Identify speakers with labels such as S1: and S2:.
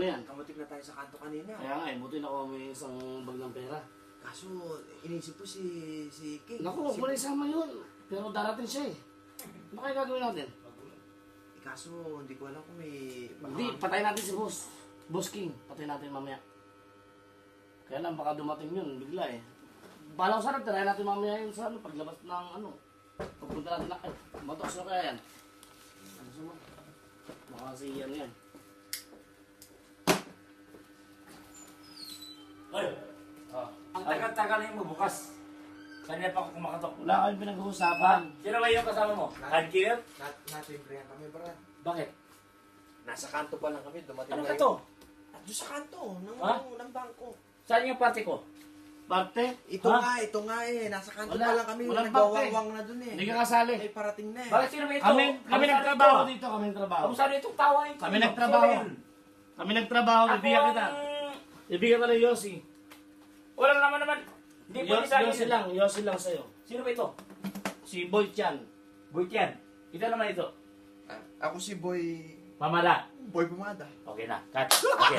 S1: ano yan.
S2: Kamutik na tayo sa kanto kanina.
S1: Kaya nga buti na ako may isang bag ng pera.
S2: Kaso, inisip ko si King.
S1: Naku, huwag mo na isama yun. Pero darating siya eh. Ano kaya gagawin natin?
S2: Kaso, hindi ko alam kung may...
S1: Hindi, patayin natin si Boss. Boss King, patayin natin mamaya. Kaya lang, baka dumating yun, bigla eh. Bahala ko sana, tirahin natin mamaya yun sa paglabas ng pagpunta natin na, matos na kaya yan. Ano sa mo? Baka kasi yan yan.
S3: Oy! Ang tagal-tagal yung bubukas. Kanina pa ako kumakatok.
S1: Wala kayong pinag-uusapan.
S3: Sino ba yung kasama mo? Hardkiller?
S2: Natimbrihan kami, brad.
S3: Bakit?
S2: Nasa kanto pa lang kami, dumating
S3: Ano
S2: na
S3: ka
S2: yun.
S3: to?
S2: Doon sa kanto,
S3: Ha?
S2: ng bangko.
S3: Saan yung party ko?
S1: Parte?
S2: Ito nga eh. Nasa kanto
S1: Wala.
S2: pa lang kami.
S1: Walang
S2: Nagwawangwang na dun eh.
S1: Hindi ka kasali.
S2: May parating na eh.
S3: Bakit sino ba ito?
S1: Kami nagtrabaho dito, kami nagtrabaho.
S3: Kung saan itong tawa ito?
S1: Kami nagtrabaho.
S3: Sino ba yun?
S1: Kami nagtrabaho, bibigyan kita. Ibigyan ka ng Yossi.
S3: Wala naman. Hindi pwede sa akin.
S1: Yossi lang sa'yo.
S3: Sino ba ito?
S1: Si Boy Chan.
S3: Buityan. Ito naman ito.
S2: Ako si
S3: Mamala.
S2: Boy Bumada.
S3: Okay na. Cut. Okay.